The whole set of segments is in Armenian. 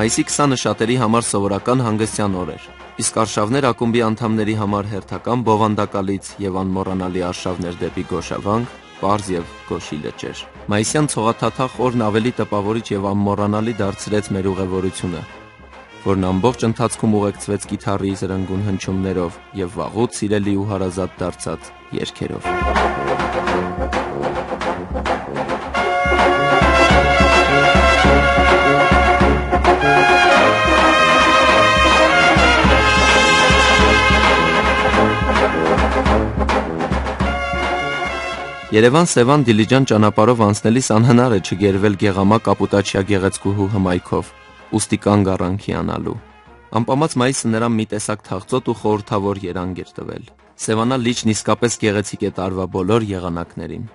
Մայիսի 20-ը շատերի համար սովորական հանգստյան օր էր, իսկ Արշավներ ակումբի անդամների համար հերթական բովանդակալից եւ անմոռանալի արշավներ դեպի Գոշավանք, պարզ եւ գոշի լճեր։ Մայիսյան ցողաթաթախ օրն ավելի տպավորիչ եւ անմոռանալի դարձրեց մեր ուղևորությունը, որն ամբողջ ընթացքում ուղեկցվեց կիթառի զրնգուն հնչյուններով եւ վաղուց սիրելի ու հարազատ դարձած երգերով։ Երևան-Սևան Դիլիջան ճանապարհով անցնելիս անհնար է չգերվել Գեղամա Կապուտաչյա գեղեցկուհու հմայքով, ուստի կանգ առանք հիանալու։ Անպամած մայիսը նրան մի տեսակ թախծոտ ու խորհրդավոր երանգ էր տվել։ Սևանա լիճն իսկապես գեղեցիկ է տարվա բոլոր եղանակներին։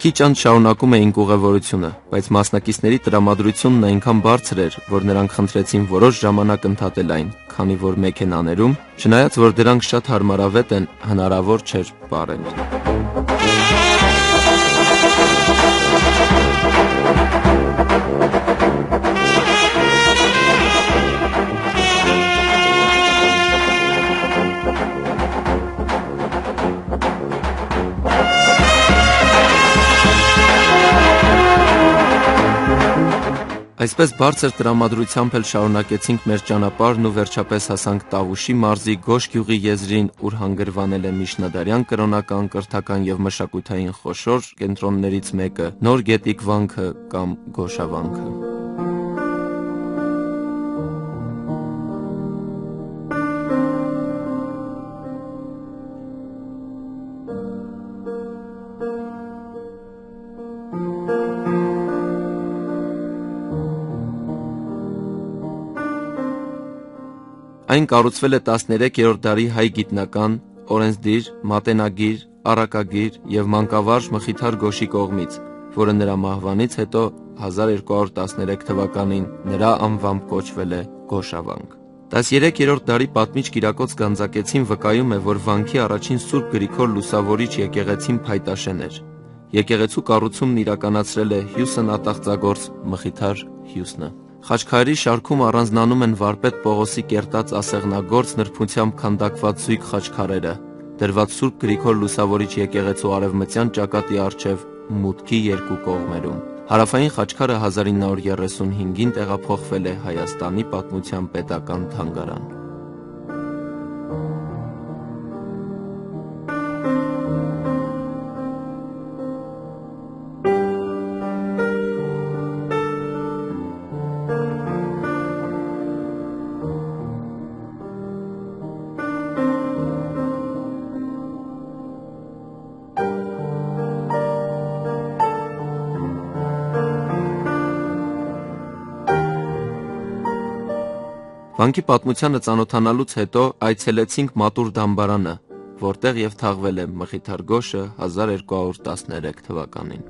Քիչ անց շարունակում էինք ուղևորությունը, բայց մասնակիցների տրամադրությունն այնքան բարձր էր, որ նրանք խնդրեցին որոշ ժամանակ ընդհատել այն, քանի որ մեքենաներում, չնայած որ դրանք շատ հարմարավետ են, հնարավոր չէր պարել։ Այսպես բարձր տրամադրությամբ էլ շարունակեցինք մեր ճանապարհն ու վերջապես հասանք Տավուշի մարզի Գոշ գյուղի եզրին, ուր հանգրվանել է միջնադարյան կրոնական, կրթական եւ մշակութային խոշոր կենտրոններից մեկը՝ Նոր Գետիկ վանքը կամ Գոշավանքը։ Այն կառուցվել է 13-րդ դարի հայ գիտնական, օրենսդիր, մատենագիր, առակագիր եւ մանկավարժ Մխիթար Գոշի կողմից, որը նրա մահվանից հետո 1213 թվականին նրա անվամբ կոչվել է Գոշավանք։ 13-րդ դարի պատմիչ Կիրակոց Գանձակեցին վկայում է, որ վանքի առաջին Սուրբ Գրիգոր Լուսավորիչ եկեղեցին փայտաշեն էր։ Եկեղեցու կառուցումն իրականացրել է Հյուսն ատաղծագործ Մխիթար Հյուսնը։ Խաչքարերի շարքում առանձնանում են վարպետ Պողոսի կերտած ասեղնագործ նրբությամբ քանդակված զույգ խաչքարերը, դրված Սուրբ Գրիգոր Լուսավորիչ եկեղեցու արևմտյան ճակատի առջև մուտքի երկու կողմերում։ Հարավային խաչքարը 1935-ին տեղափոխվել է Հայաստանի պատմության պետական թանգարան։ Վանքի պատմությանը ծանոթանալուց հետո այցելեցինք Մատուր դամբարանը, որտեղ եւ թաղվել է Մխիթար Գոշը 1213 թվականին։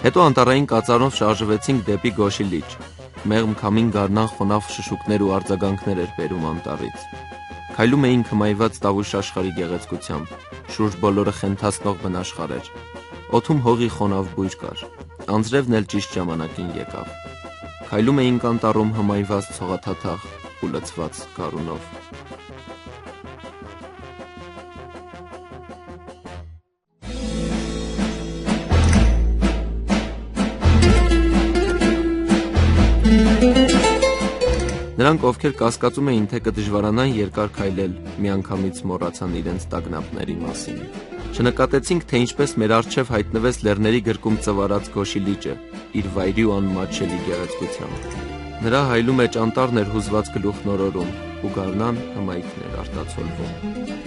Հետո անտառային կածանով շարժվեցինք դեպի Գոշի լիճ։ Մեղմ քամին գարնան խոնավ շշուկներ ու արձագանքներ էր բերում անտառից։ Քայլում էինք հմայված տավուշ աշխարհի գեղեցկությամբ, շուրջ բոլորը խենթացնող բնաշխարհ էր։ Օդում հողի խոնավ բույր կար։ Անձրևն էլ ճիշտ ժամանակին եկավ։ Քայլում էինք անտառում հմայված ցողաթաթախ ու լցված գարունով։ Նրանք, ովքեր կասկածում էին, թե կդժվարանան երկար քայլել, միանգամից մոռացան իրենց տագնապների մասին։ Չնկատեցինք, թե ինչպես մեր առջև հայտնվեց լեռների գրկում ծվարած Գոշի լիճը, իր վայրի ու անմատչելի գեղեցկությամբ։ Նրա հայլու մեջ անտառն էր հուզված գլուխնորորում ու գարնան հմայքն էր արտացոլվում։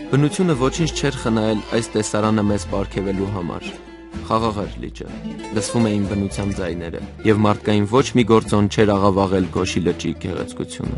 Բնությունը ոչինչ չէր խնայել այս տեսարանը մեզ պարգևելու համար։ Խաղաղ էր լիճը, լսվում էին բնության ձայները, և մարդկային ոչ մի գործոն չէր աղավաղել Գոշի լճի գեղեցկությունը։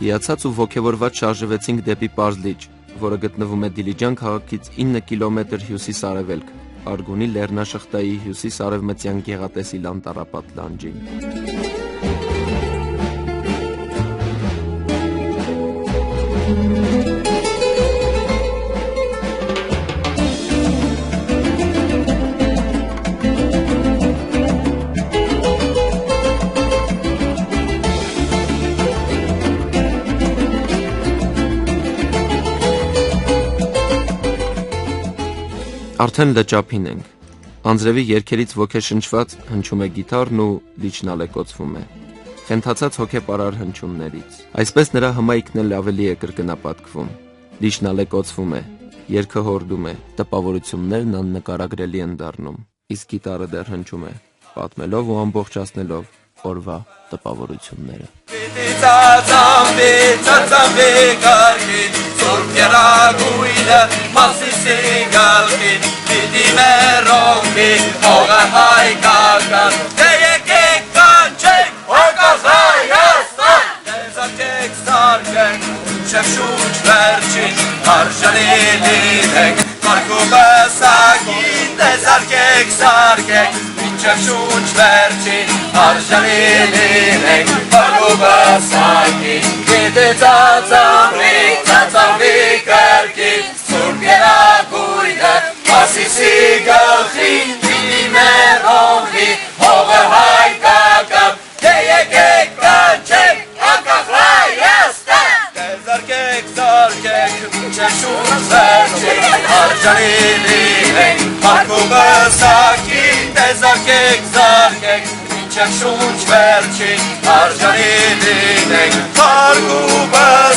Հիացած ու ոգևորված շարժվեցինք դեպի պարզ լիճ, որը գտնվում է Դիլիջան քաղաքից 9 կիլոմետր հյուսիս-արևելք, Արգունի լեռնաշղթայի հյուսիս-արևմտյան գեղատեսիլ անտառապատ լանջին։ Արդեն լճափին ենք։ Անձրևի երգերից ոգեշնչված հնչում է գիթառն ու լիճն ալեկոծվում է։ Խենթացած հոգեպարար հնչյուններից։ Այսպես նրա հմայքն էլ ավելի է կրկնապատկվում։ Լիճն ալեկոծվում է, երգը հորդում է, տպավորություններն աննկարագրելի են դառնում, իսկ գիտառը դեռ հնչում է, պատմելով ու ամբողջացնելով օրվա տպավորությունները։ Շուչ վերջին արժանիլին եք Մարկուբասագին դեզարկեք սարկեք Մինչև շուչ վերջին արժանիլին եք Մարկուբասագին Գետե ծածամվի կրկին Սուրբ երագույնը Մասիսի գլխին Դինի մեր հողի Հողը հայկական Դե եկեք կանչեք Անկախ Հայաստան Զարկեք, մինչև շուտ վերջին Արժանիլին ենք Մարկուբասագին Դե զարկեք, մինչև շուտ վերջին Արժանիլին ենք Մարկուբասագին